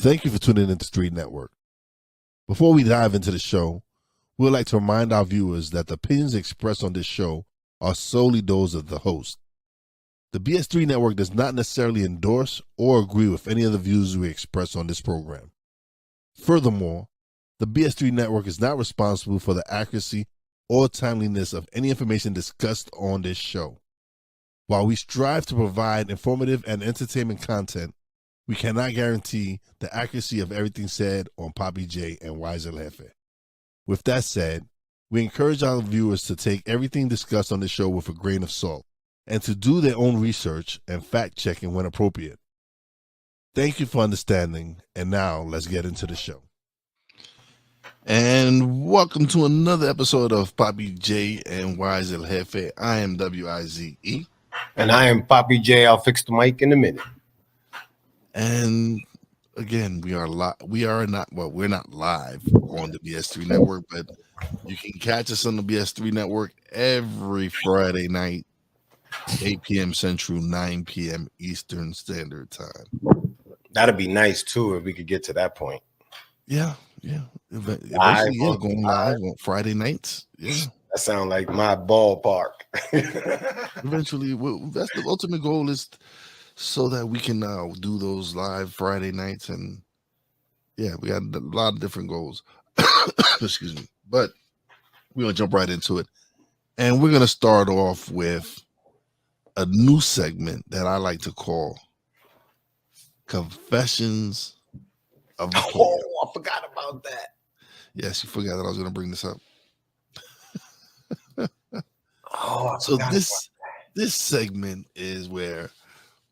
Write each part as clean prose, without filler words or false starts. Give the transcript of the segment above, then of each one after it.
Thank you for tuning into Street Network. Before we dive into the show, we'd like to remind our viewers that the opinions expressed on this show are solely those of the host. The BS3 Network does not necessarily endorse or agree with any of the views we express on this program. Furthermore, the BS3 Network is not responsible for the accuracy or timeliness of any information discussed on this show. While we strive to provide informative and entertainment content, we cannot guarantee the accuracy of everything said on Papi Jae and Wize Jefe. With that said, we encourage our viewers to take everything discussed on the show with a grain of salt and to do their own research and fact-checking when appropriate. Thank you for understanding, and now let's get into the show. And welcome to another episode of Papi Jae and Wize Jefe. I am Wize. And I am Papi Jae. I'll fix the mic in a minute. And again, we're not live on the BS3 Network, but you can catch us on the BS3 Network every Friday night, 8 p.m. Central, 9 p.m. Eastern Standard Time. That'd be nice too if we could get to that point. Yeah. Eventually, going live on Friday nights. Yeah. That sounds like my ballpark. Eventually, that's the ultimate goal, is so that we can now do those live Friday nights. And yeah, we got a lot of different goals. Excuse me. But we're going to jump right into it. And we're going to start off with a new segment that I like to call Confessions of a Player. Oh, I forgot about that. Yes, you forgot that I was going to bring this up. So this segment is where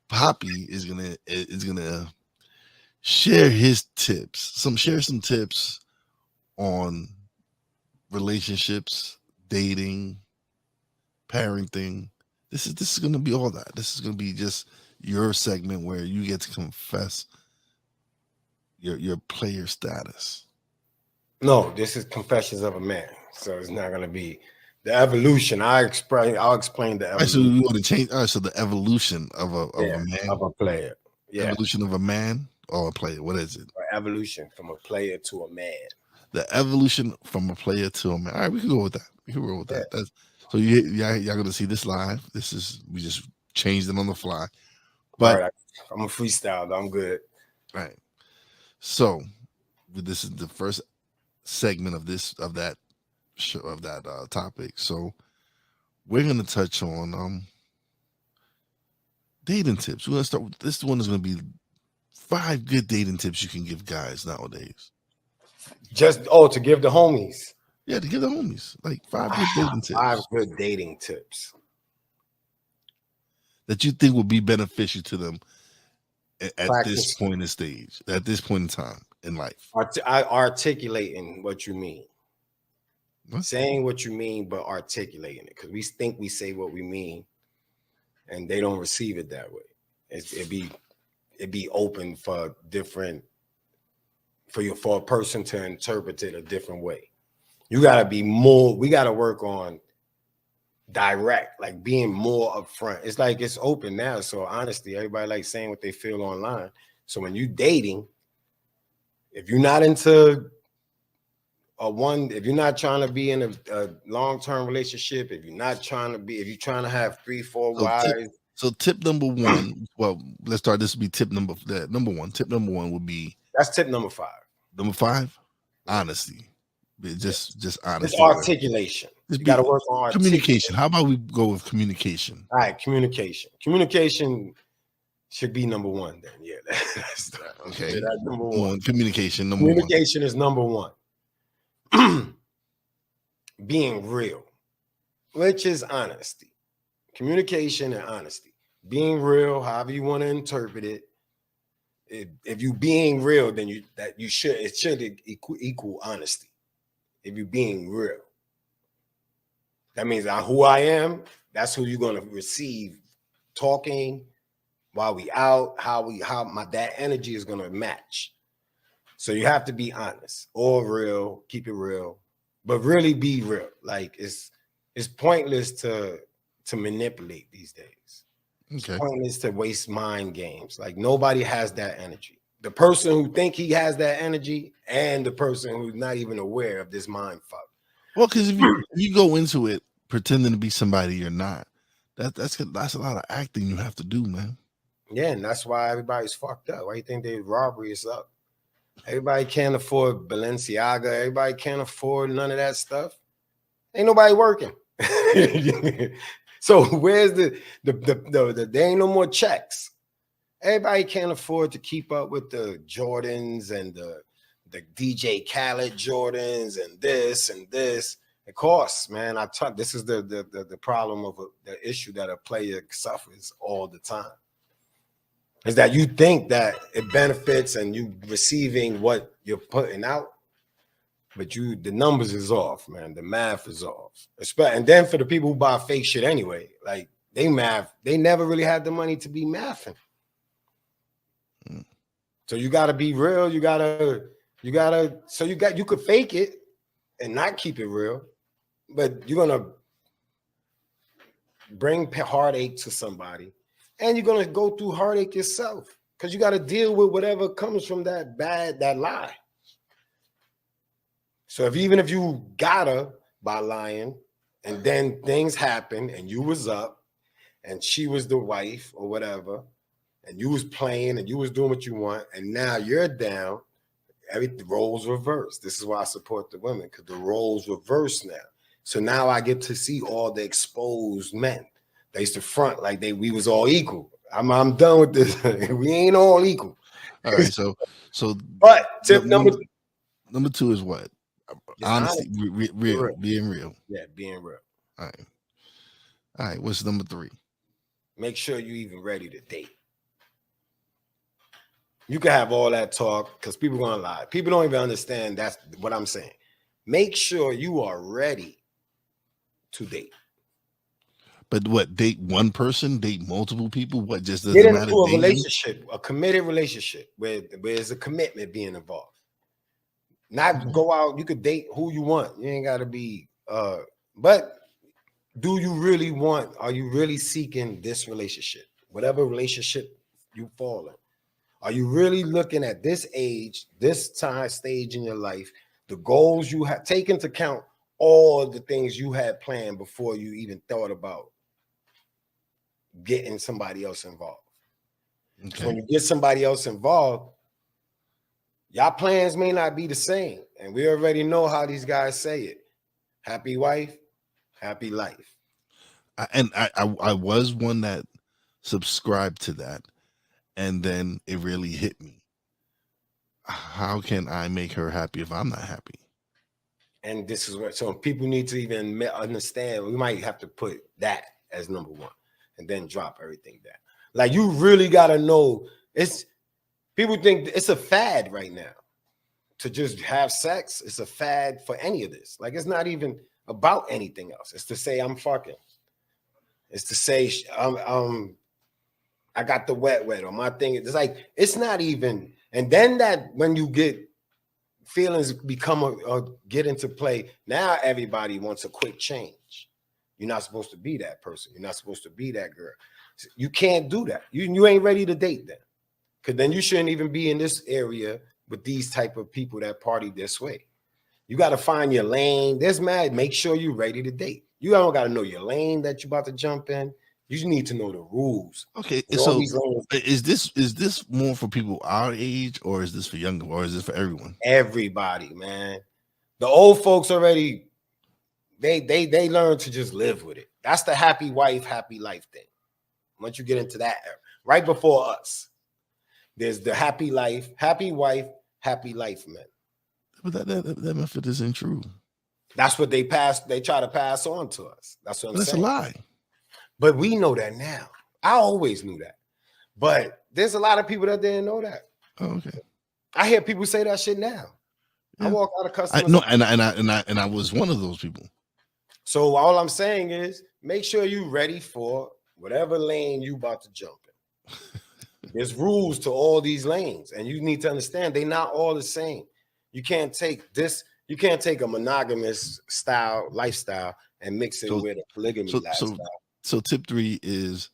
Papi is gonna share his tips, share some tips on relationships, dating, parenting. This is gonna be all that. This is gonna be just your segment where you get to confess your player status. No, this is Confessions of a Man, so it's not gonna be the evolution. I'll explain the evolution. So you want to change? So the evolution of a man, of a player. Yeah, evolution of a man or a player. What is it? Or evolution from a player to a man. The evolution from a player to a man. All right, we can go with that. We can roll with that. So y'all gonna see this live. We just changed it on the fly. But right, I'm a freestyle. I'm good. Right. So this is the first segment of that show, of that topic. So we're gonna touch on dating tips. We're gonna start with this one. Is gonna be 5 good dating tips you can give guys nowadays. Just to give the homies. Yeah, to give the homies like 5 good dating tips. 5 good dating tips that you think would be beneficial to them at this point in stage, at this point in time in life. Articulating what you mean. What? Saying what you mean, but articulating it, because we think we say what we mean, and they don't receive it that way. It'd be open for different for a person to interpret it a different way. You gotta be more. We gotta work on direct, like being more upfront. It's like it's open now, so honestly, everybody likes saying what they feel online. So when you dating, if you're not into if you're not trying to be in a long-term relationship, if you're trying to have 3-4 wives. So tip number 1, well, let's start. This would be tip number 1. Tip number 1 would be, that's tip number 5. Number 5, honesty. Just honesty. It's articulation. You got to work on communication. How about we go with communication? All right, communication. Communication should be number 1 then. Yeah. Okay. That's number 1. Communication. Communication is number 1. Being real, which is honesty. Communication and honesty. Being real, however you want to interpret it. If you being real, then it should equal honesty. If you're being real, that means who I am, that's who you're gonna receive talking while we out, that energy is gonna match. So you have to be honest or real, keep it real, but really be real. Like it's pointless to manipulate these days. Okay. It's pointless to waste mind games. Like nobody has that energy. the person who think he has that energy and the person who's not even aware of this mind fuck. Well, because if you go into it pretending to be somebody you're not, that's a lot of acting you have to do, man. Yeah, and that's why everybody's fucked up. Why you think they robbery is up? Everybody can't afford Balenciaga. Everybody can't afford none of that stuff. Ain't nobody working. So where's the there ain't no more checks. Everybody can't afford to keep up with the Jordans and the DJ Khaled Jordans and this and this. It costs, man. This is the problem of the issue that a player suffers all the time. Is that you think that it benefits and you receiving what you're putting out, but the numbers is off, man. The math is off. And then for the people who buy fake shit anyway, like they never really had the money to be mathing. So you gotta be real. You could fake it and not keep it real, but you're gonna bring heartache to somebody. And you're gonna go through heartache yourself because you got to deal with whatever comes from that lie. So even if you gotta by lying, and then things happen, and you was up, and she was the wife or whatever, and you was playing, and you was doing what you want, and now you're down. The roles reversed. This is why I support the women, because the roles reversed now. So now I get to see all the exposed men. They used to front like we was all equal. I'm done with this. We ain't all equal. All right, so but tip number two is what? Honesty, being real. Yeah, being real. All right. What's number 3? Make sure you're even ready to date. You can have all that talk because people are gonna lie. People don't even understand that's what I'm saying. Make sure you are ready to date. But what, date one person, date multiple people? What, just doesn't get into matter? A relationship, a committed relationship where there's a commitment being involved. Not go out, you could date who you want. You ain't gotta be but do you really want, are you really seeking this relationship? Whatever relationship you fall in. Are you really looking at this age, this time stage in your life, the goals you have, take into account all the things you had planned before you even thought about getting somebody else involved? Okay. So when you get somebody else involved, y'all plans may not be the same. And we already know how these guys say it. Happy wife, happy life. I was one that subscribed to that. And then it really hit me. How can I make her happy if I'm not happy? And this is what, so people need to even understand, we might have to put that as number 1 and then drop everything down. Like you really got to know, people think it's a fad right now to just have sex. It's a fad for any of this. Like it's not even about anything else. It's to say I'm fucking. It's to say I got the wet or my thing. It's like, it's not even. And then that when you get feelings become get into play, now everybody wants a quick change. You're not supposed to be that person. You're not supposed to be that girl. You can't do that. You ain't ready to date then. Because then you shouldn't even be in this area with these type of people that party this way. You got to find your lane. Make sure you're ready to date. You don't got to know your lane that you're about to jump in. You need to know the rules. Okay, so is this more for people our age, or is this for younger, or is this for everyone? Everybody, man. The old folks already, they learn to just live with it. That's the happy wife, happy life thing. Once you get into that era, right before us, there's the happy life, happy wife, happy life, man. But that method isn't true. That's what they try to pass on to us. That's what I'm saying. That's a lie. But we know that now. I always knew that. But there's a lot of people that didn't know that. Oh, okay. I hear people say that shit now. Yeah. I walk out of customers. No, and I was one of those people. So all I'm saying is make sure you're ready for whatever lane you about to jump in. There's rules to all these lanes, and you need to understand they're not all the same. You can't take this, you can't take a monogamous lifestyle and mix it with a polygamy lifestyle. So tip 3 is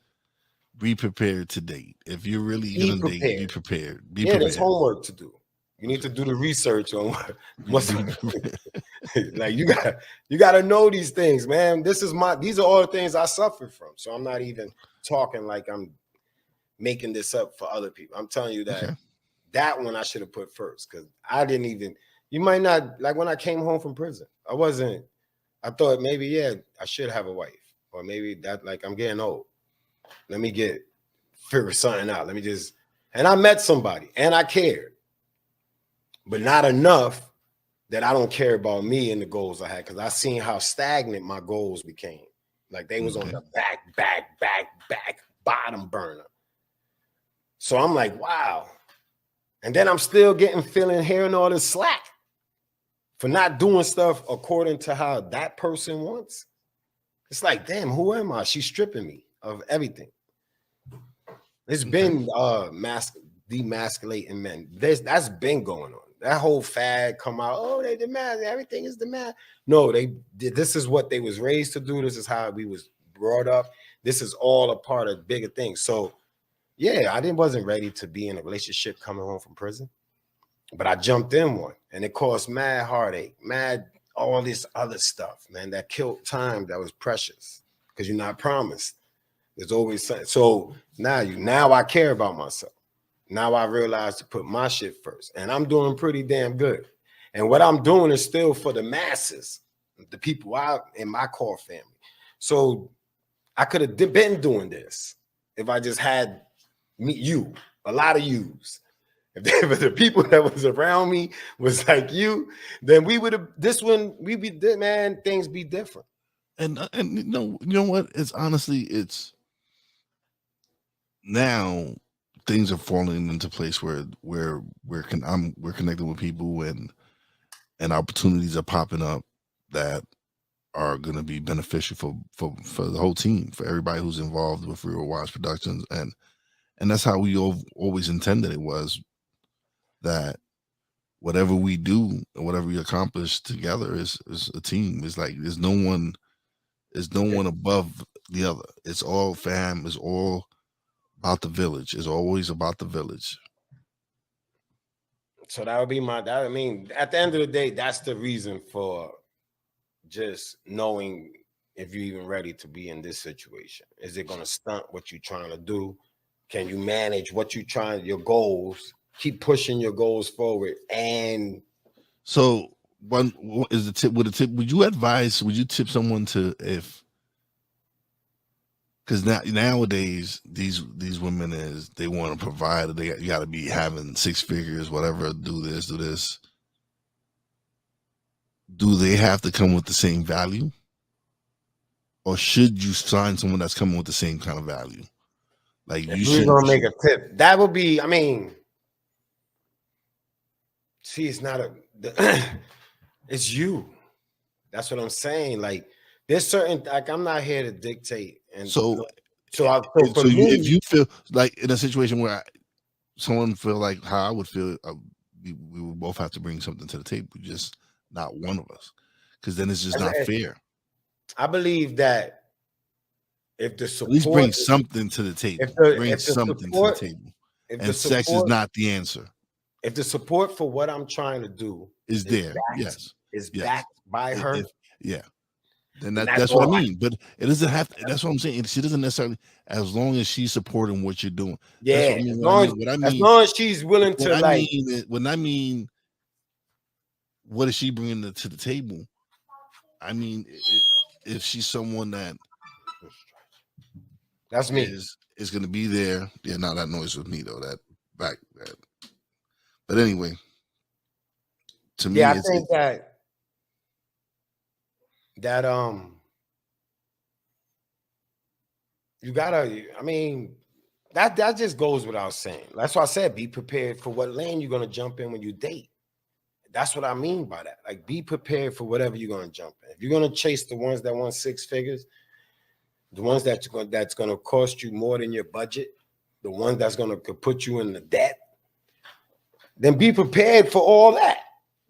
Be prepared to date. If you're really Be gonna date, be prepared. prepared. Be Yeah, there's prepared. homework to do. You need to do the research on what's Be prepared. like. You gotta know these things, man. These are all the things I suffered from. So I'm not even talking like I'm making this up for other people. I'm telling you that Okay. that one I should have put first, because I didn't even. You might not like when I came home from prison. I thought maybe, yeah, I should have a wife, or maybe that, like, I'm getting old. Let me figure something out. And I met somebody and I cared, but not enough that I don't care about me and the goals I had, because I seen how stagnant my goals became. Like they was on Okay. the back bottom burner. So I'm like, wow. And then I'm still hearing all this slack for not doing stuff according to how that person wants. It's like, damn, who am I? She's stripping me of everything. It's Okay. been demasculating men. That's been going on. That whole fad come out. Oh, they demand everything is demand. No, this is what they was raised to do. This is how we was brought up. This is all a part of bigger things. So yeah, wasn't ready to be in a relationship coming home from prison, but I jumped in one, and it caused mad heartache, mad all this other stuff, man, that killed time that was precious, because you're not promised. There's always something. So now I care about myself. Now I realize to put my shit first, and I'm doing pretty damn good. And what I'm doing is still for the masses, the people out in my core family. So I could have been doing this if I just had a lot of yous. If the people that was around me was like you, then we would have things be different. And you know what? It's honestly, it's now things are falling into place where we're connected with people, and opportunities are popping up that are going to be beneficial for the whole team, for everybody who's involved with Real Wize Productions, and that's how we always intended it was, that whatever we do and whatever we accomplish together is a team. It's like there's no one above the other. It's all fam. It's all about the village. It's always about the village. So that would be I mean, at the end of the day, that's the reason for just knowing if you're even ready to be in this situation. Is it going to stunt what you're trying to do? Can you manage your goals, keep pushing your goals forward? And so one is the tip. Would you tip someone to, if, because nowadays these women they want to provide, you got to be having 6 figures, whatever, do this. Do they have to come with the same value, or should you find someone that's coming with the same kind of value? Like, if we're gonna make a tip, that would be, I mean, see, it's not it's you. That's what I'm saying. Like, there's certain, like, I'm not here to dictate. And so if you feel like in a situation where someone feel like how I would feel, we would both have to bring something to the table, just not one of us, because then it's just not fair. I believe that if the support, at least bring something to the table, and sex is not the answer. If the support for what I'm trying to do is there, backed by her, then that's what I mean. But it doesn't have to, that's what I'm saying. She doesn't necessarily, as long as she's supporting what you're doing. Yeah, that's what I mean. As long as she's willing to, like, when I mean, what is she bringing to the table? I mean, if she's someone that's me, is going to be there. Yeah, no, that noise was me though. But anyway, to me, I think that you gotta, I mean, that just goes without saying. That's why I said be prepared for what lane you're gonna jump in when you date. That's what I mean by that. Like, be prepared for whatever you're gonna jump in. If you're gonna chase the ones that want 6 figures, the ones that's gonna cost you more than your budget, the ones that's gonna put you in the debt, then be prepared for all that.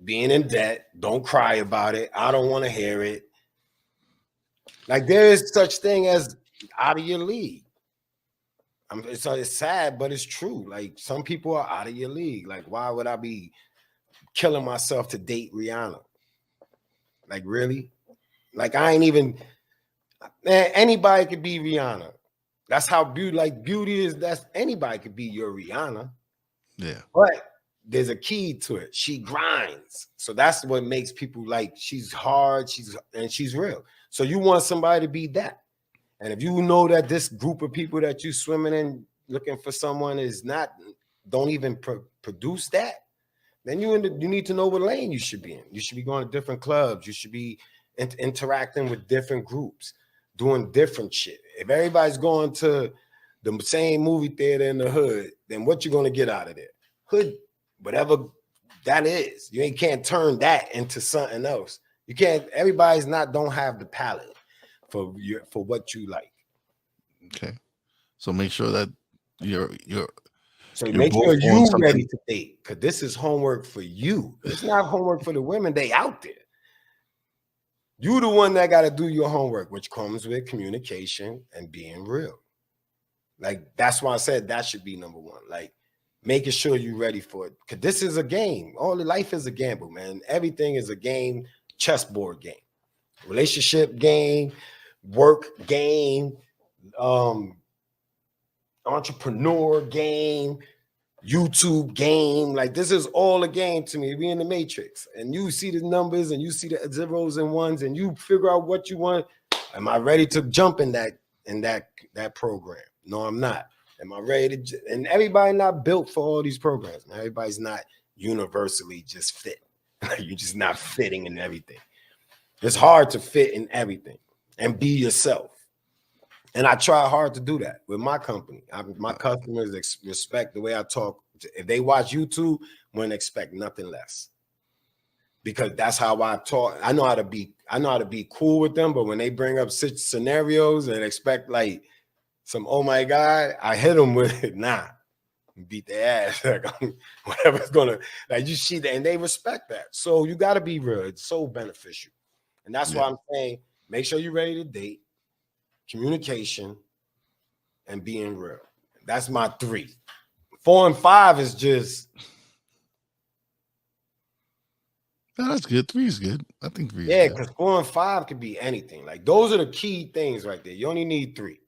Being in debt, don't cry about it. I don't want to hear it. Like, there is such thing as out of your league. It's sad, but it's true. Like some people are out of your league. Like, why would I be killing myself to date Rihanna? Like, really? Like, I ain't even, man, anybody could be Rihanna. That's how beauty is. That's anybody could be your Rihanna. Yeah. But there's a key to it. She grinds. So that's what makes people like, she's hard, she's real. So you want somebody to be that. And if you know that this group of people that you swimming in looking for someone don't even produce that, then you need to know what lane you should be in. You should be going to different clubs. You should be interacting with different groups, doing different shit. If everybody's going to the same movie theater in the hood, then what you going to get out of there? Hood, whatever that is. You can't turn that into something else. You can't. Don't have the palate for what you like. Okay. So make sure that you're make both sure you something. ready to date, because this is homework for you. It's not homework for the women. They out there. You the one that got to do your homework, which comes with communication and being real. Like, that's why I said that should be number one. Like, making sure you're ready for it, because this is a game. All the life is a gamble, man. Everything is a game, chessboard game, relationship game, work game, entrepreneur game, YouTube game. Like, this is all a game to me. We in the matrix, and you see the numbers and you see the zeros and ones, and you figure out what you want. Am I ready to jump in that program? No, I'm not. Am I ready to? And everybody not built for all these programs. Everybody's not universally just fit. You're just not fitting in everything. It's hard to fit in everything and be yourself. And I try hard to do that with my company. My customers respect the way I talk. If they watch YouTube, wouldn't expect nothing less, because that's how I talk. I know how to be cool with them, but when they bring up such scenarios and expect like some, oh my God, I hit them with it. Nah, beat their ass. Like, whatever's gonna, like, you see that, and they respect that. So you got to be real. It's so beneficial, and that's why I'm saying, make sure you're ready to date. Communication and being real. That's my 3. 4 and 5 is just. No, that's good. 3 is good. I think 3 is Yeah, good. because 4 and 5 could be anything. Like, those are the key things right there. You only need 3.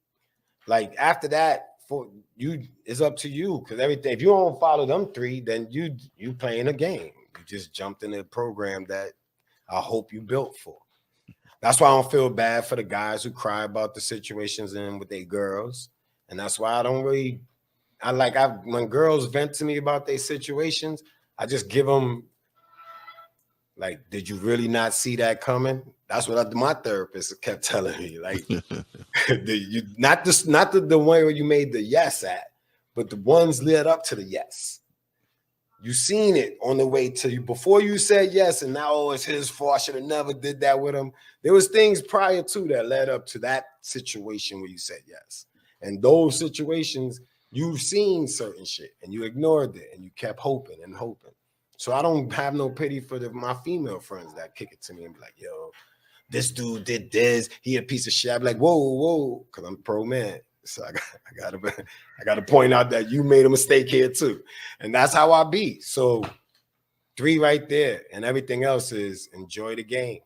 Like, after that, for you, it's up to you. Because everything, if you don't follow them 3, then you playing a game. You just jumped in a program that I hope you built for. That's why I don't feel bad for the guys who cry about the situations in with their girls. And that's why I don't really, when girls vent to me about their situations, I just give them, like, did you really not see that coming? That's what my therapist kept telling me. Like, not the one where you made the yes at, but the ones led up to the yes. You seen it on the way to you before you said yes, and now, oh, it's his fault. I should have never did that with him. There was things prior to that led up to that situation where you said yes. And those situations, you've seen certain shit and you ignored it and you kept hoping and hoping. So I don't have no pity for my female friends that kick it to me and be like, yo, this dude did this. He a piece of shit. I'm like, whoa, because I'm pro man. So I gotta point out that you made a mistake here too. And that's how I be. So 3 right there. And everything else is enjoy the game.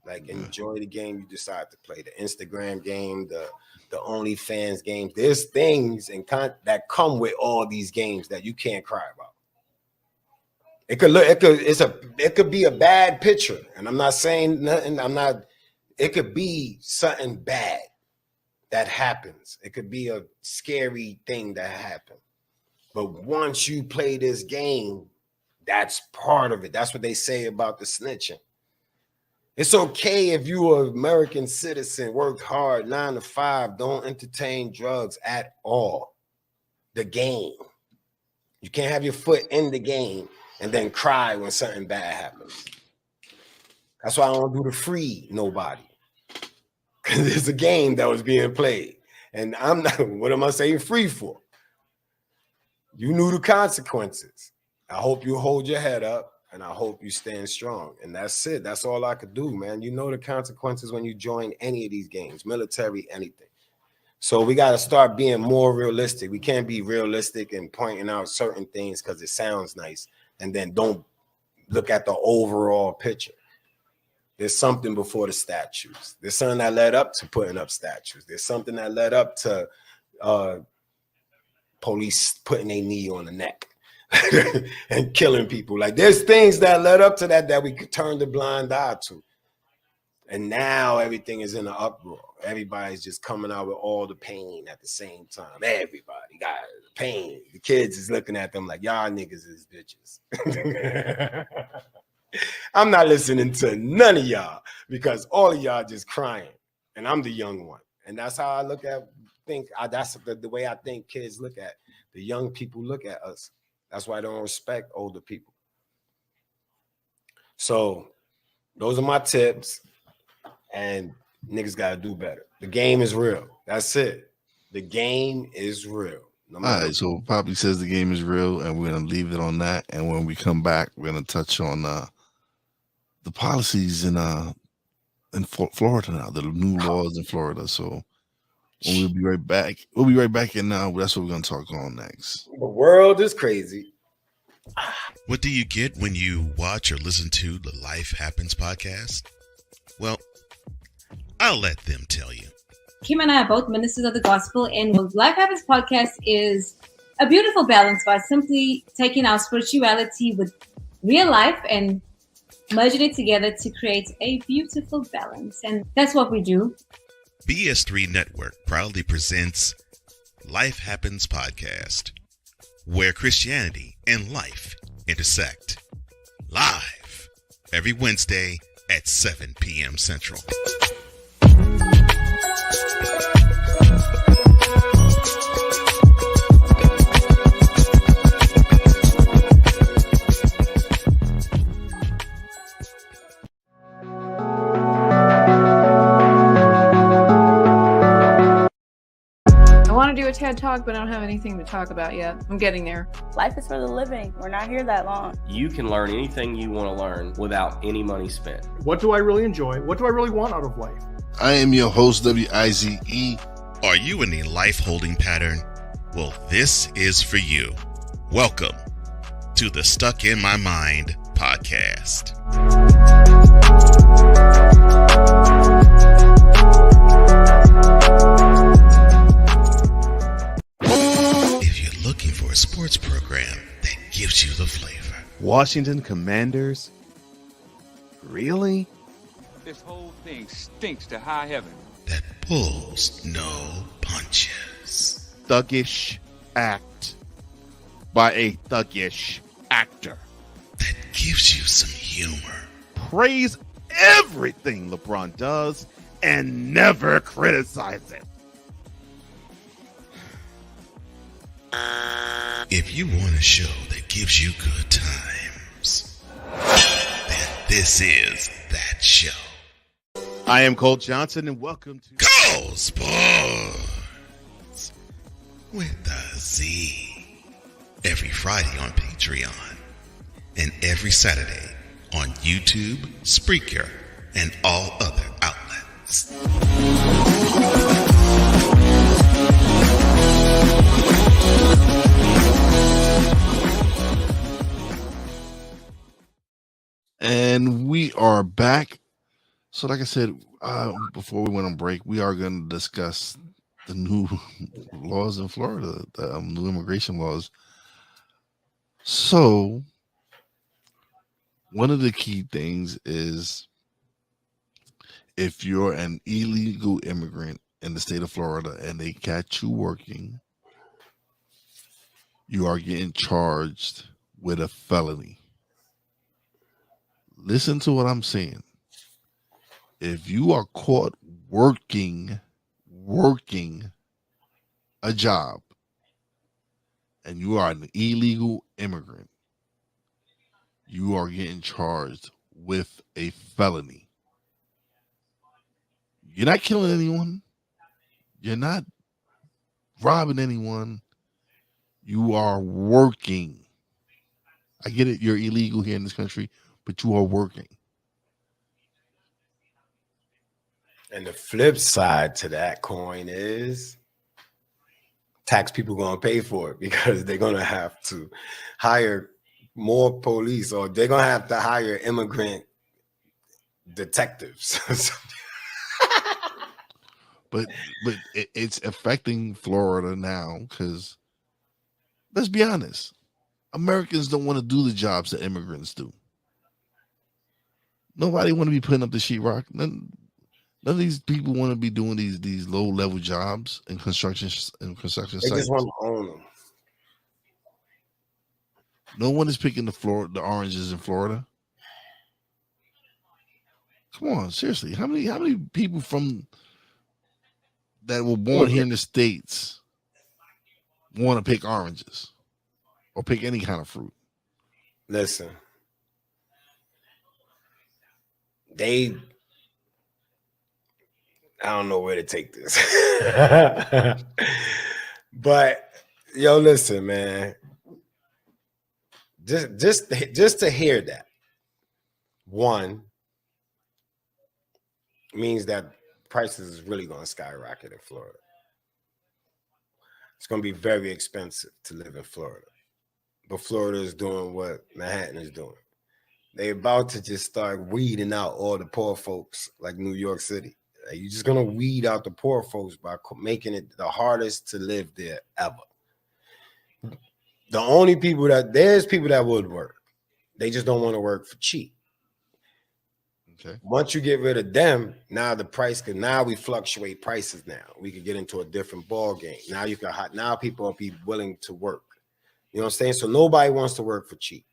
Like, enjoy the game you decide to play. The Instagram game, the OnlyFans game. There's things that come with all these games that you can't cry about. It could be a bad picture. And I'm not saying nothing. It could be something bad that happens. It could be a scary thing that happened. But once you play this game, that's part of it. That's what they say about the snitching. It's okay if you are an American citizen, work hard, 9 to 5, don't entertain drugs at all. The game. You can't have your foot in the game and then cry when something bad happens. That's why I don't do the free nobody. Because it's a game that was being played. And I'm not, what am I saying free for? You knew the consequences. I hope you hold your head up and I hope you stand strong. And that's it. That's all I could do, man. You know the consequences when you join any of these games, military, anything. So we got to start being more realistic. We can't be realistic and pointing out certain things because it sounds nice, and then don't look at the overall picture. There's something before the statues. There's something that led up to putting up statues. There's something that led up to police putting a knee on the neck and killing people. Like, there's things that led up to that we could turn the blind eye to. And now everything is in an uproar. Everybody's just coming out with all the pain at the same time. Everybody got pain. The kids is looking at them like, y'all niggas is bitches. I'm not listening to none of y'all because all of y'all just crying. And I'm the young one. And that's how I look at, that's the way I think kids look at, the young people look at us. That's why I don't respect older people. So those are my tips. And niggas got to do better. The game is real. That's it. The game is real. All right, so Papi says the game is real, and we're going to leave it on that. And when we come back, we're going to touch on the policies in Florida now, the new laws in Florida. So we'll be right back. We'll be right back, and that's what we're going to talk on next. The world is crazy. What do you get when you watch or listen to the Life Happens podcast? Well, I'll let them tell you. Kim and I are both ministers of the gospel, and the Life Happens podcast is a beautiful balance by simply taking our spirituality with real life and merging it together to create a beautiful balance. And that's what we do. BS3 Network proudly presents Life Happens podcast, where Christianity and life intersect. Live every Wednesday at 7 p.m. Central. Do a TED Talk, but I don't have anything to talk about yet. I'm getting there. Life is for the living. We're not here that long. You can learn anything you want to learn without any money spent. What do I really enjoy? What do I really want out of life? I am your host, Wize. Are you in a life-holding pattern? Well, this is for you. Welcome to the Stuck in My Mind podcast. Looking for a sports program that gives you the flavor. Washington Commanders? Really? This whole thing stinks to high heaven. That pulls no punches. Thuggish act by a thuggish actor. That gives you some humor. Praise everything LeBron does and never criticize it. If you want a show that gives you good times, then this is that show. I am Cole Johnson, and welcome to Cole Sports with a Z. Every Friday on Patreon, and every Saturday on YouTube, Spreaker, and all other outlets. And we are back. So like I said, before we went on break, we are going to discuss the new laws in Florida, the new immigration laws. So one of the key things is if you're an illegal immigrant in the state of Florida and they catch you working, you are getting charged with a felony. Listen to what I'm saying. If you are caught working a job and you are an illegal immigrant, you are getting charged with a felony. You're not killing anyone. You're not robbing anyone. You are working. I get it. You're illegal here in this country, but you are working. And the flip side to that coin is tax people going to pay for it because they're going to have to hire more police, or they're going to have to hire immigrant detectives. But it's affecting Florida now because, let's be honest, Americans don't want to do the jobs that immigrants do. Nobody want to be putting up the sheetrock. None of these people want to be doing these low level jobs in construction They sites. just want to own them. No one is picking the oranges in Florida. Come on, seriously. How many people from that were born here in the States want to pick oranges or pick any kind of fruit? Listen, I don't know where to take this. But yo, listen, man. Just to hear that, one, means that prices is really going to skyrocket in Florida. It's going to be very expensive to live in Florida. But Florida is doing what Manhattan is doing. They're about to just start weeding out all the poor folks like New York City. You're just going to weed out the poor folks by making it the hardest to live there ever. The only people there's people that would work. They just don't want to work for cheap. Okay. Once you get rid of them, now now we fluctuate prices now. We could get into a different ball game. Now people will be willing to work. You know what I'm saying? So nobody wants to work for cheap.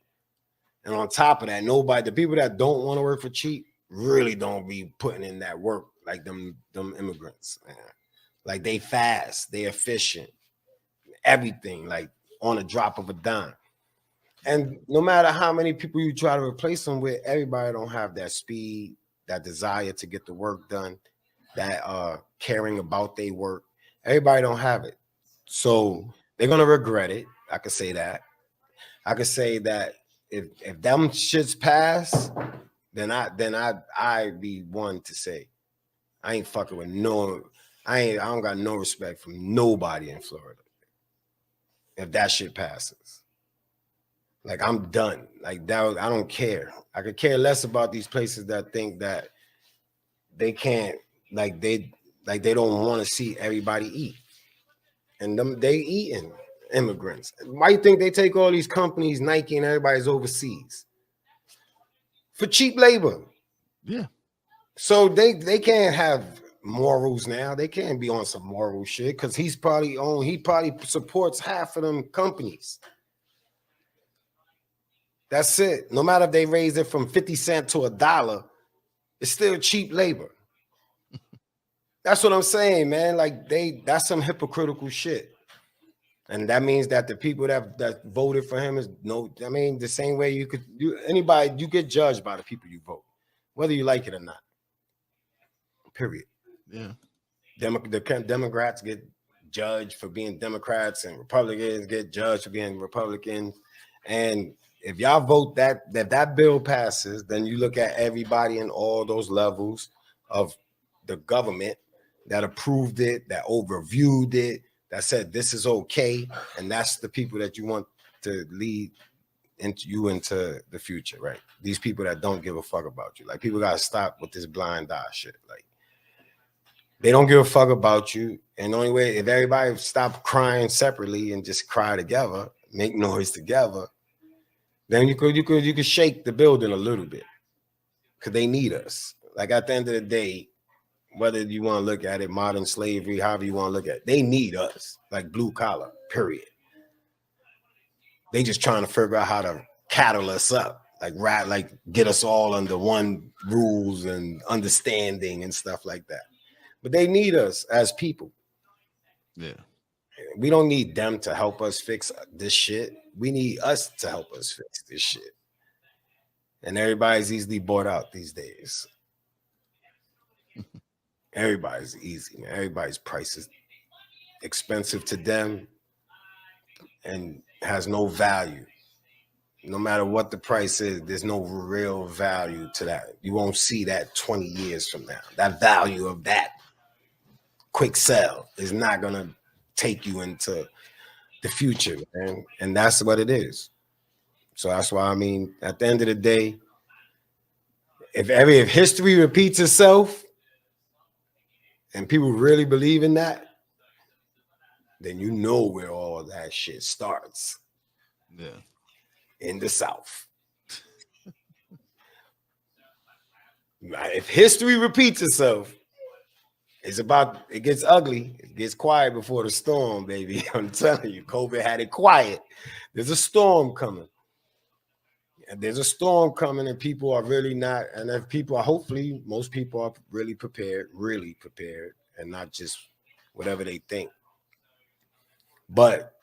And on top of that, the people that don't want to work for cheap really don't be putting in that work like them immigrants, man. Like they fast, they efficient, everything, like on a drop of a dime. And no matter how many people you try to replace them with, everybody don't have that speed, that desire to get the work done, that caring about their work. Everybody don't have it. So they're gonna regret it. I could say that. I could say that if them shits pass, then I be one to say I ain't fucking with I don't got no respect from nobody in Florida. If that shit passes. Like I'm done. Like that, I don't care. I could care less about these places that think that they can't, they don't want to see everybody eat. And they eating immigrants. Why you think they take all these companies, Nike and everybody's overseas? For cheap labor. Yeah. So they can't have morals now. They can't be on some moral shit because he probably supports half of them companies. That's it. No matter if they raise it from 50 cents to $1, it's still cheap labor. That's what I'm saying, man. Like that's some hypocritical shit. And that means that the people that voted for him the same way you get judged by the people you vote, whether you like it or not. Period. Yeah. The Democrats get judged for being Democrats and Republicans get judged for being Republicans. And if y'all vote that bill passes, then you look at everybody in all those levels of the government that approved it, that overviewed it, that said this is okay, and that's the people that you want to lead into the future, right? These people that don't give a fuck about you. Like people gotta stop with this blind eye shit. Like they don't give a fuck about you. And the only way, if everybody stop crying separately and just cry together, make noise together, then you could shake the building a little bit. Because they need us. Like at the end of the day, whether you want to look at it, modern slavery, however you want to look at it, they need us, like blue collar, period. They just trying to figure out how to cattle us up, like get us all under one rules and understanding and stuff like that. But they need us as people. Yeah. We don't need them to help us fix this shit. We need us to help us fix this shit. And everybody's easily bought out these days. Everybody's easy, man. Everybody's price is expensive to them and has no value. No matter what the price is, there's no real value to that. You won't see that 20 years from now. That value of that quick sell is not going to take you into the future, man. And that's what it is. So that's why, I mean, at the end of the day, if history repeats itself and people really believe in that, then you know where all that shit starts. Yeah. In the South. If history repeats itself, it gets ugly. It gets quiet before the storm, baby. I'm telling you, COVID had it quiet. There's a storm coming. And there's a storm coming, and people are really not. And if people are, hopefully, most people are really prepared, and not just whatever they think. But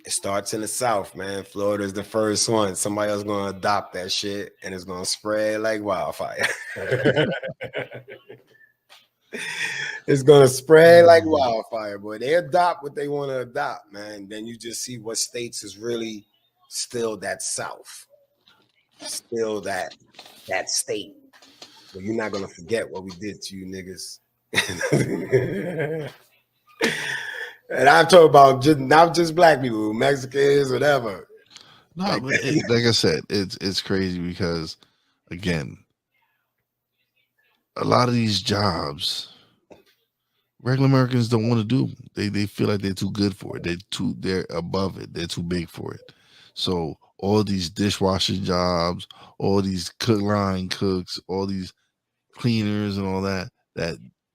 it starts in the South, man. Florida's the first one. Somebody else gonna adopt that shit, and it's gonna spread like wildfire. It's gonna spread like wildfire, boy. They adopt what they want to adopt, man. Then you just see what states is really still that South, still that state. But you're not gonna forget what we did to you niggas. And I'm talking about not just black people, Mexicans, whatever. No, like, but like I said, it's crazy because, again, a lot of these jobs, regular Americans don't want to do. They feel like they're too good for it. They're above it. They're too big for it. So all these dishwashing jobs, all these cook line cooks, all these cleaners and all that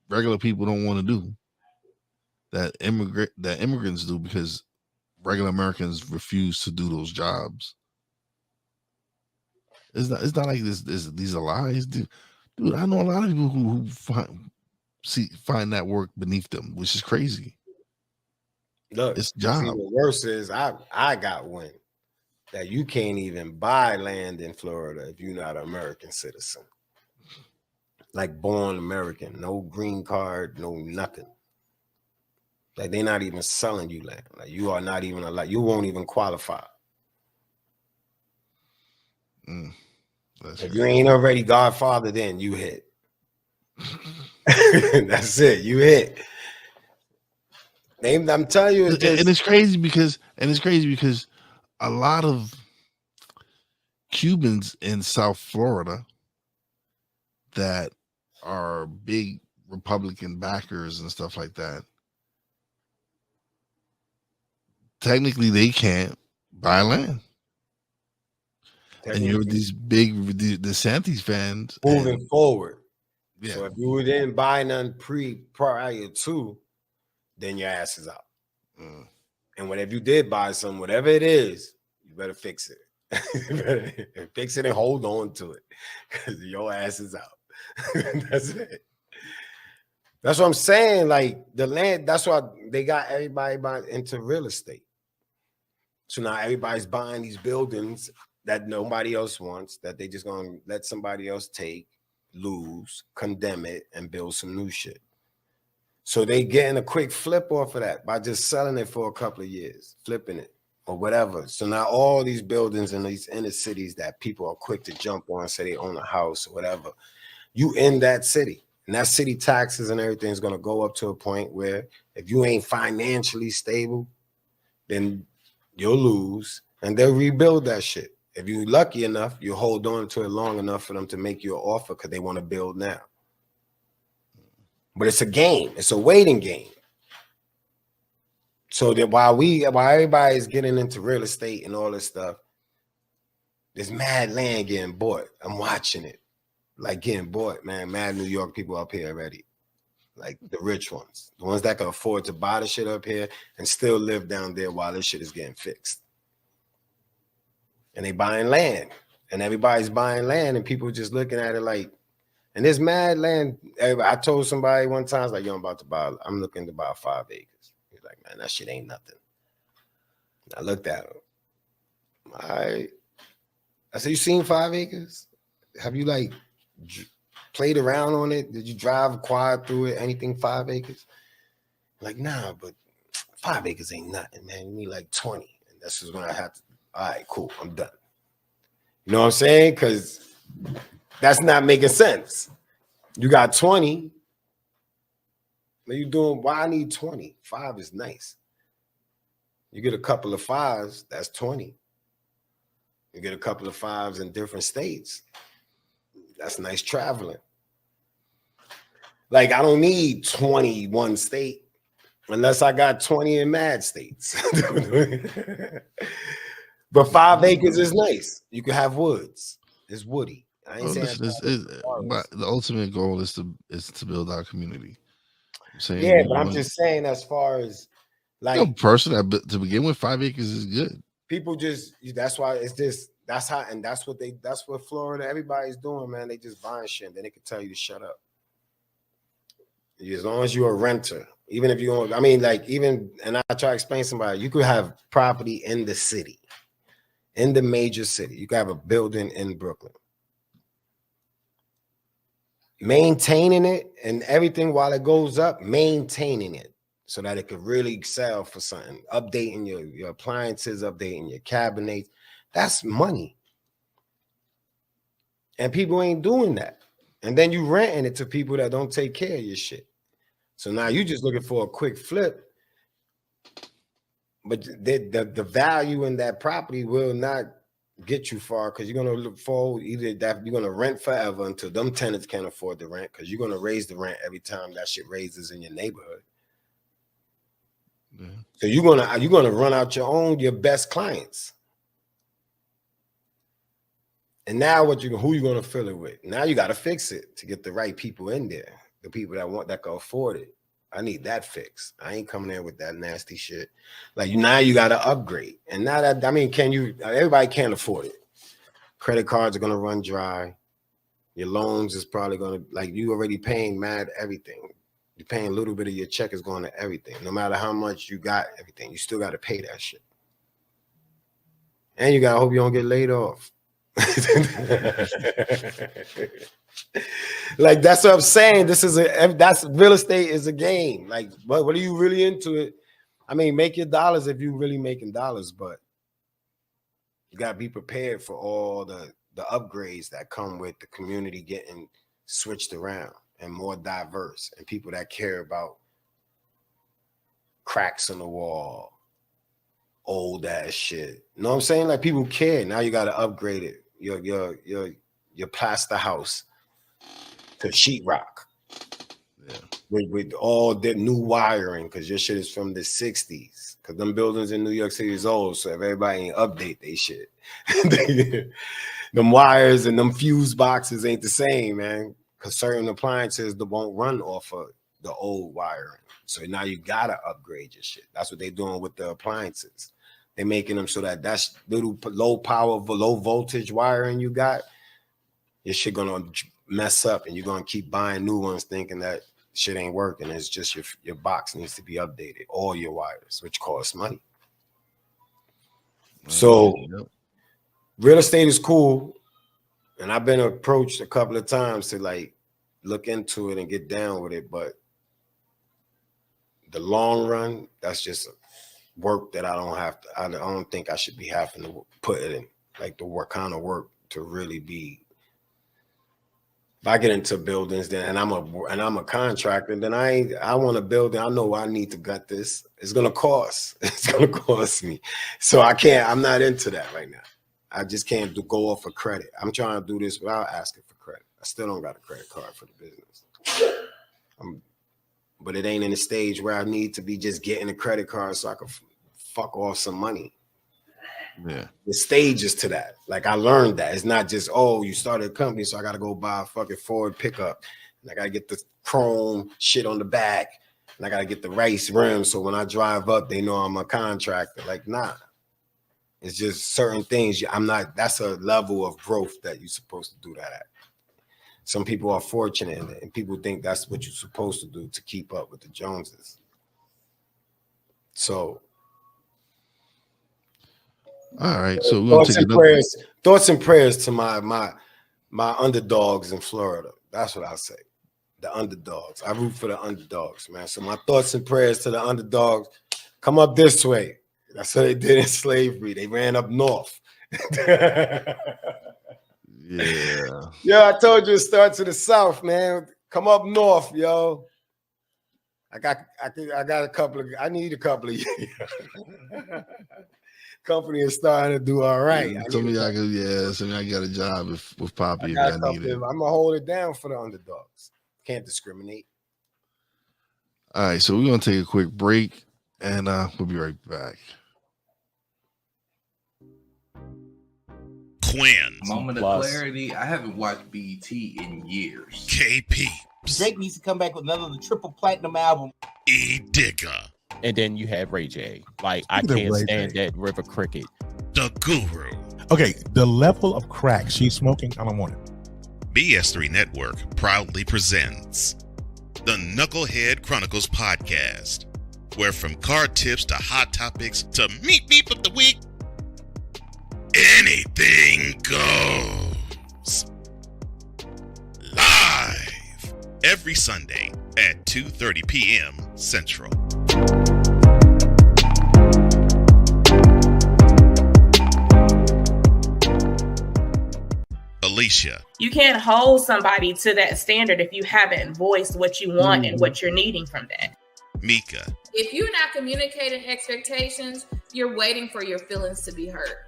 regular people don't want to do. That immigrants do, because regular Americans refuse to do those jobs. It's not like these are lies, dude. I know a lot of people who find that work beneath them, which is crazy. Look, it's job. See, the worst is I got wind that you can't even buy land in Florida if you're not an American citizen, like born American, no green card, no nothing. Like they're not even selling you land. Like you are not even you won't even qualify. If you ain't already Godfather, then you hit. That's it. You hit. I'm telling you, it's crazy because a lot of Cubans in South Florida that are big Republican backers and stuff like that, technically they can't buy land. And you're these big DeSantis fans moving forward. Yeah. So if you didn't buy none prior to, then your ass is out. And whatever you did buy some, whatever it is, you better fix it. Fix it and hold on to it, because your ass is out. That's it. That's what I'm saying. Like the land, that's why they got everybody buying into real estate. So now everybody's buying these buildings that nobody else wants, that they just gonna let somebody else take, lose, condemn it, and build some new shit. So they getting a quick flip off of that by just selling it for a couple of years, flipping it or whatever. So now all these buildings in these inner cities that people are quick to jump on, say they own a house or whatever, you in that city. And that city taxes and everything is gonna go up to a point where if you ain't financially stable, then you'll lose and they'll rebuild that shit. If you're lucky enough, you hold on to it long enough for them to make you an offer because they want to build now. But it's a game. It's a waiting game. So that while everybody's getting into real estate and all this stuff, there's mad land getting bought. I'm watching it. Like getting bought, man. Mad New York people up here already. Like the rich ones. The ones that can afford to buy the shit up here and still live down there while this shit is getting fixed. And they buying land, and everybody's buying land, and people just looking at it like, and there's mad land. I told somebody one time, I was like, yo, I'm looking to buy 5 acres. He's like, man, that shit ain't nothing. And I looked at him. I said, you seen 5 acres? Have you like played around on it? Did you drive quiet through it? Anything 5 acres? Like, nah, but 5 acres ain't nothing, man. You need like 20. And this is when I have to. All right, cool. I'm done. You know what I'm saying? Because that's not making sense. You got 20. What you doing? Why I need 20? 5 is nice. You get a couple of 5s, that's 20. You get a couple of 5s in different states. That's nice traveling. Like, I don't need 21 state unless I got 20 in mad states. But 5 acres is nice. You can have woods. It's woody. I ain't saying but the ultimate goal is to build our community. I'm saying, yeah, but I'm just saying, as far as like to begin with, 5 acres is good. People just, that's why it's just, that's what Florida, everybody's doing, man. They just buying shit, and then they can tell you to shut up. As long as you're a renter, even if you don't, I mean, like, even, and I try to explain to somebody, you could have property in the city, in the major city. You could have a building in Brooklyn. Maintaining it and everything while it goes up, maintaining it so that it could really sell for something. Updating your appliances, updating your cabinets. That's money. And people ain't doing that. And then you renting it to people that don't take care of your shit. So now you just looking for a quick flip. But the value in that property will not get you far, because you're going to look for either that you're going to rent forever until them tenants can't afford the rent, because you're going to raise the rent every time that shit raises in your neighborhood. Yeah. So you're gonna run out your best clients. And now who you gonna fill it with? Now you got to fix it to get the right people in there, the people that can afford it. I need that fix. I ain't coming in with that nasty shit. Like, now you got to upgrade. And now that, I mean, everybody can't afford it. Credit cards are going to run dry. Your loans is probably going to, like, you already paying mad everything. You're paying a little bit of your check is going to everything. No matter how much you got, everything, you still got to pay that shit. And you got to hope you don't get laid off. Like, that's what I'm saying. That's real estate is a game. Like, what are you really into it? I mean, make your dollars if you're really making dollars, but you got to be prepared for all the upgrades that come with the community getting switched around and more diverse, and people that care about cracks in the wall, old ass shit. You know what I'm saying? Like, people care. Now you got to upgrade it. Your plaster house to sheetrock. Yeah. With all the new wiring, because your shit is from the 60s. Because them buildings in New York City is old, so if everybody ain't update they shit. Them wires and them fuse boxes ain't the same, man. Because certain appliances that won't run off of the old wiring. So now you gotta upgrade your shit. That's what they're doing with the appliances. They're making them so that's little low power, low voltage wiring you got, your shit gonna mess up, and you're gonna keep buying new ones thinking that shit ain't working. It's just your box needs to be updated, all your wires, which costs money. So real estate is cool, and I've been approached a couple of times to like look into it and get down with it, but the long run, that's just work that I don't think I should be having to put it in, like the work kind of work to really be. If I get into buildings, then and I'm a contractor, then I want to build it. I know I need to gut this. It's gonna cost. It's gonna cost me. So I'm not into that right now. I just can't go off of credit. I'm trying to do this without asking for credit. I still don't got a credit card for the business. But it ain't in the stage where I need to be just getting a credit card so I can fuck off some money. Yeah, the stages to that. Like, I learned that it's not just, oh, you started a company, so I got to go buy a fucking Ford pickup, and I got to get the chrome shit on the back, and I got to get the race rims so when I drive up, they know I'm a contractor. Like, nah, it's just certain things. That's a level of growth that you're supposed to do that at. Some people are fortunate in it, and people think that's what you're supposed to do to keep up with the Joneses. So, all right. So thoughts and prayers to my underdogs in Florida. That's what I say. The underdogs. I root for the underdogs, man. So my thoughts and prayers to the underdogs. Come up this way. That's what they did in slavery. They ran up north. Yeah. Yo, I told you it starts to the south, man. Come up north, yo. I got a couple of. I need a couple of. Company is starting to do all right. Yeah, some of y'all I got a job with Papi if y'all need it. I'm gonna hold it down for the underdogs. Can't discriminate. All right, so we're gonna take a quick break, and we'll be right back. Quinn. Moment of clarity. I haven't watched BET in years. KP. Drake needs to come back with another triple platinum album. E Digger. And then you have Ray J. Like, I can't stand that River Cricket. The Guru. Okay, the level of crack she's smoking, I don't want it. BS3 Network proudly presents the Knucklehead Chronicles podcast, where from card tips to hot topics to meet of the week, anything goes. Live every Sunday at 2:30 p.m. Central. Alicia. You can't hold somebody to that standard if you haven't voiced what you want and what you're needing from that. Mika. If you're not communicating expectations, you're waiting for your feelings to be hurt.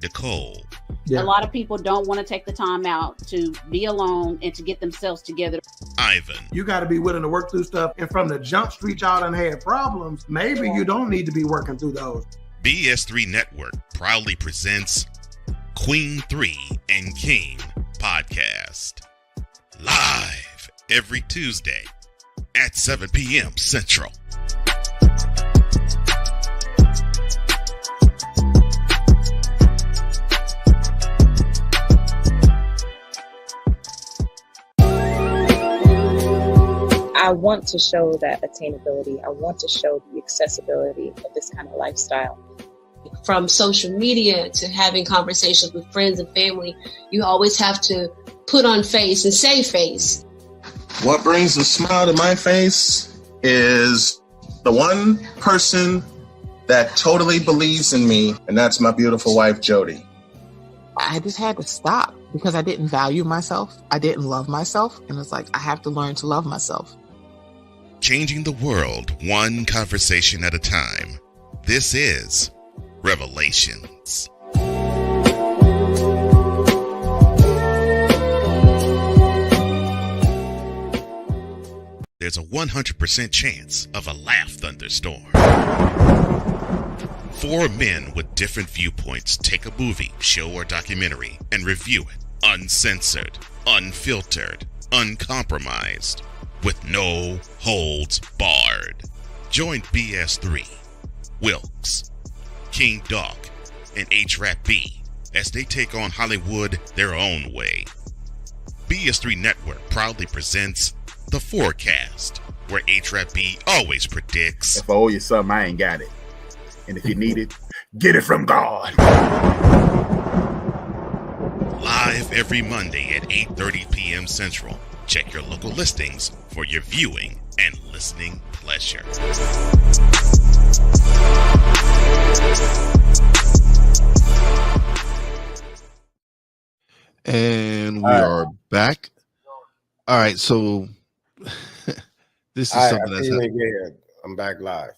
Nicole. A lot of people don't want to take the time out to be alone and to get themselves together. Ivan. You got to be willing to work through stuff. And from the jump street, y'all done had problems. Maybe you don't need to be working through those. BS3 Network proudly presents Queen 3 and King podcast. Live every Tuesday at 7 p.m. Central. I want to show that attainability. I want to show the accessibility of this kind of lifestyle. From social media to having conversations with friends and family, you always have to put on face and say face. What brings a smile to my face is the one person that totally believes in me, and that's my beautiful wife, Jody. I just had to stop because I didn't value myself. I didn't love myself. And it's like, I have to learn to love myself. Changing the world one conversation at a time. This is Revelations. There's a 100% chance of a laugh thunderstorm. 4 men with different viewpoints take a movie, show, or documentary and review it uncensored, unfiltered, uncompromised, with no holds barred. Join BS3, Wilkes, King Doc, and H-Rap B as they take on Hollywood their own way. BS3 Network proudly presents The Forecast, where H-Rap B always predicts, if I owe you something, I ain't got it. And if you need it, get it from God. Live every Monday at 8:30 p.m. Central. Check your local listings for your viewing and listening pleasure. And we are back. All right, so this is something that's happening. I'm back live.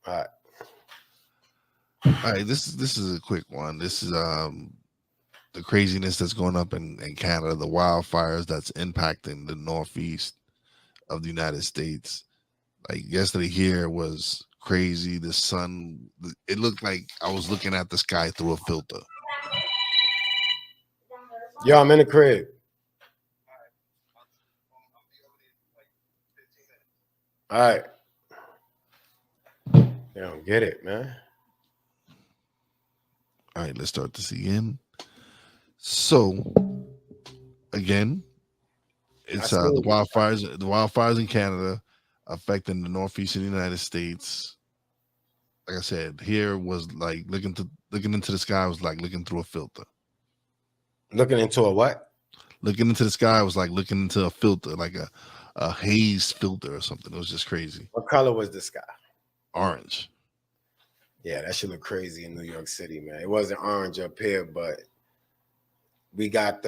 All right. All right, this is a quick one. This is the craziness that's going up in Canada, the wildfires that's impacting the northeast of the United States. Like yesterday here was crazy. The sun, it looked like I was looking at the sky through a filter. Yo, I'm in the crib. All right. They don't get it, man. All right, let's start this again. So, again, it's the wildfires in Canada affecting the northeast of the United States. Like I said, here was like looking into the sky was like looking through a filter. Looking into a what? Looking into the sky was like looking into a filter, like a haze filter or something. It was just crazy. What color was the sky? Orange. Yeah, that should look crazy in New York City, man. It wasn't orange up here, but we got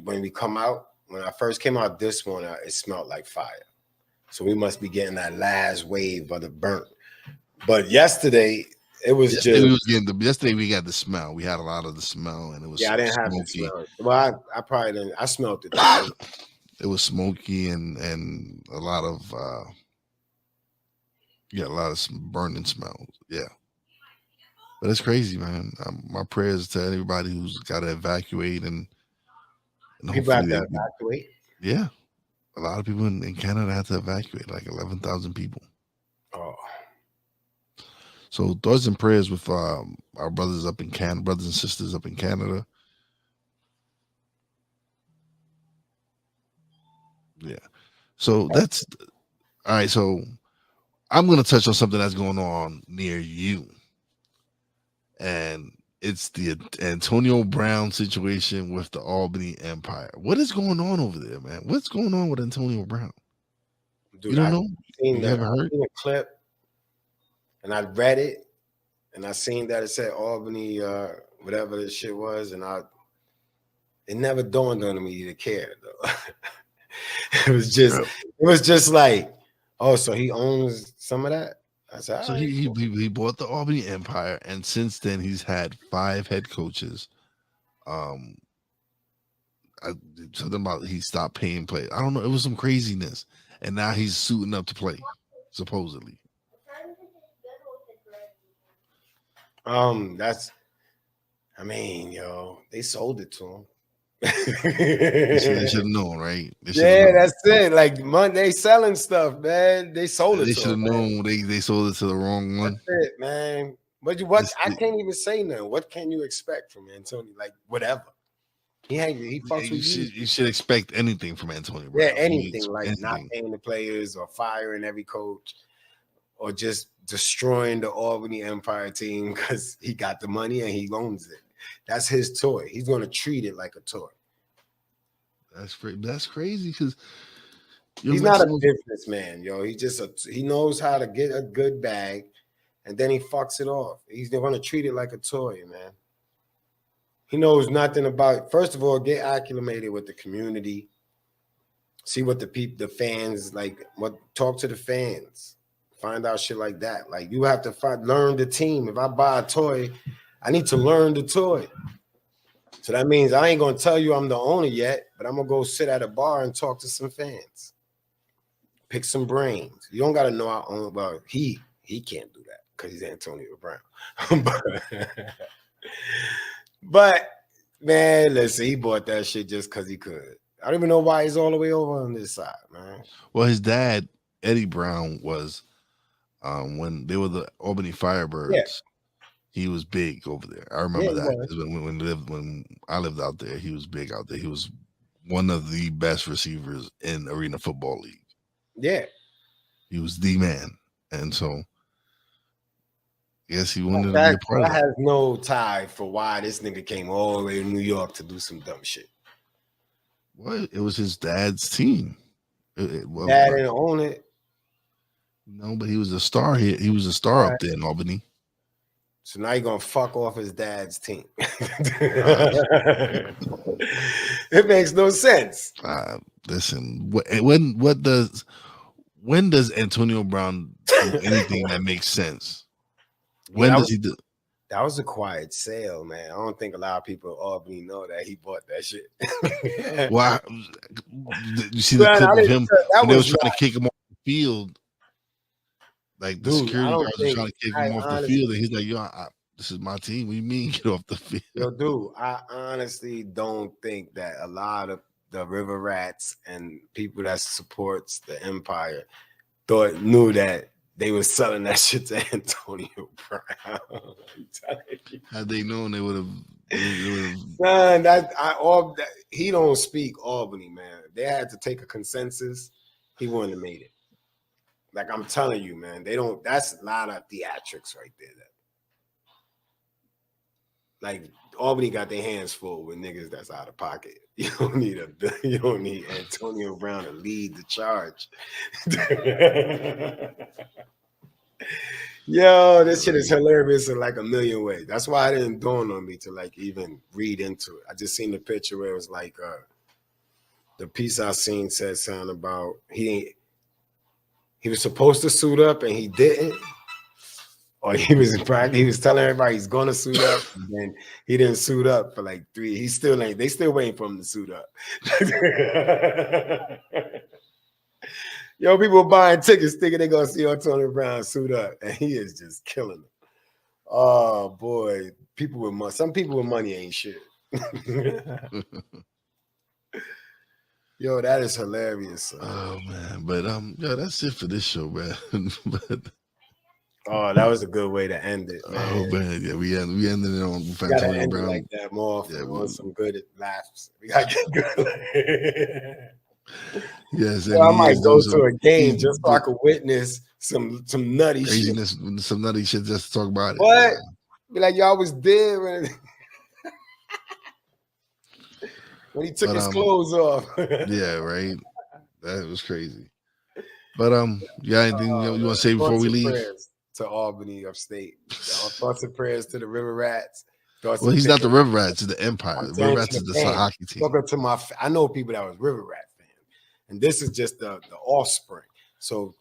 when we come out, when I first came out this one, it smelled like fire. So we must be getting that last wave of the burnt. But yesterday, it was yesterday we got the smell. We had a lot of the smell, and it was I didn't smoky. have the smell. Well, I probably didn't. I smelled it. It was smoky and a lot of a lot of burning smells. Yeah, but it's crazy, man. My prayers to everybody who's got to evacuate and people have to evacuate. Yeah, a lot of people in Canada had to evacuate, like 11,000 people. Oh. So thoughts and prayers with our brothers up in Canada, brothers and sisters up in Canada. Yeah. So that's all right. So I'm going to touch on something that's going on near you. And it's the Antonio Brown situation with the Albany Empire. What is going on over there, man? What's going on with Antonio Brown? Dude, you don't know? You haven't heard? I've seen a clip, and I read it, and I seen that it said Albany, whatever this shit was, and it never dawned on me to care though. It was just like, oh, so he owns some of that. I said, so he bought the Albany Empire, and since then he's had 5 head coaches. Something about he stopped paying players. I don't know. It was some craziness, and now he's suiting up to play, supposedly. They sold it to him. They should have known, right? That's it. Like they selling stuff, man. They sold it. They should have known. They sold it to the wrong one. That's it, man. But I can't even say nothing. What can you expect from Antonio? Like whatever. He fucks with you. You should expect anything from Antonio Brown. Yeah, anything like not paying the players or firing every coach or just destroying the Albany Empire team because he got the money and he owns it. That's his toy. He's going to treat it like a toy. That's crazy because he's not a businessman, yo. He knows how to get a good bag and then he fucks it off. He's going to treat it like a toy, man. He knows nothing about, first of all, get acclimated with the community. See what the fans like, talk to the fans. Find out shit like that. Like you have to learn the team. If I buy a toy, I need to learn the toy. So that means I ain't gonna tell you I'm the owner yet, but I'm gonna go sit at a bar and talk to some fans. Pick some brains. You don't gotta know I own. Well, he can't do that because he's Antonio Brown. But man, listen, he bought that shit just because he could. I don't even know why he's all the way over on this side, man. Well, his dad, Eddie Brown, was when they were the Albany Firebirds. Yeah. He was big over there. I remember that when I lived out there, he was big out there. He was one of the best receivers in Arena Football League. Yeah, he was the man, and so yes, he wanted to be a part of that. I have no tie for why this nigga came all the way to New York to do some dumb shit. What? It was his dad's team. Dad didn't own it. No, but he was a star here. He was a star up there in Albany. So now you're gonna fuck off his dad's team. It makes no sense. Listen, when does Antonio Brown do anything that makes sense? When does he do? That was a quiet sale, man. I don't think a lot of people in Albany know that he bought that shit. Why? You see the clip of him when they was trying to kick him off the field. Like the security guards were trying to kick him off the field, and he's like, "Yo, this is my team. What do you mean get off the field?" Yo, dude, I honestly don't think that a lot of the River Rats and people that supports the Empire knew that they were selling that shit to Antonio Brown. Had they known, they would have. Son, he don't speak Albany, man. They had to take a consensus. He wouldn't have made it. Like I'm telling you, man, that's a lot of theatrics right there. Like Albany got their hands full with niggas that's out of pocket. You don't need Antonio Brown to lead the charge. Yo, this shit is hilarious in like a million ways. That's why it didn't dawn on me to like even read into it. I just seen the picture where it was like the piece I seen said something about he was supposed to suit up and he didn't. Or he was telling everybody he's gonna suit up, and then he didn't suit up for like 3. He still ain't. They still waiting for him to suit up. Yo, people buying tickets thinking they gonna see Antonio Brown suit up, and he is just killing them. Oh boy, people with money. Some people with money ain't shit. Yo, that is hilarious. Oh man, but yeah, that's it for this show, man. But oh, that was a good way to end it, man. Oh man, yeah, we ended it on Antonio Brown. Like that more often. Yeah, some good laughs. We gotta get good. Yes, well, I might go to a game just so I could witness some nutty craziness, shit. Some nutty shit just to talk about it. What? Be like, y'all was there when he took his clothes off. Yeah, right. That was crazy. But yeah, anything you want to say before we leave? To Albany, upstate. Thoughts and prayers to the River Rats. Well, he's not the River Rats; it's the Empire. The River Rats is the hockey team. Talking to I know people that was River Rat fans, and this is just the offspring. So,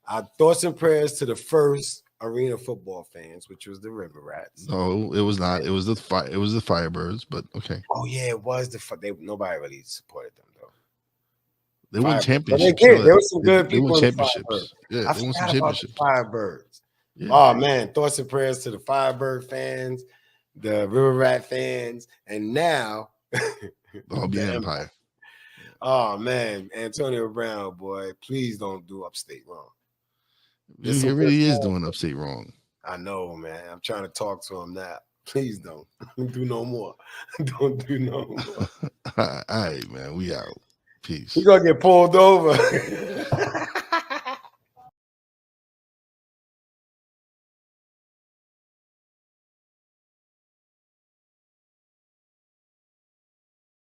our thoughts and prayers to the first arena football fans, which was the River Rats. No, it was not. It was the Firebirds. But okay. Oh yeah, it was nobody really supported them though. They won championships. There were some good people. They won championships. Yeah, they won some championships. Firebirds. Yeah. Oh man, thoughts and prayers to the Firebird fans, the River Rat fans, and now the Empire. Oh man, Antonio Brown, boy, please don't do upstate wrong. He really is doing upstate wrong. I know, man. I'm trying to talk to him now. Please don't do no more. Don't do no more. All right, man. We out. Peace. We're gonna get pulled over.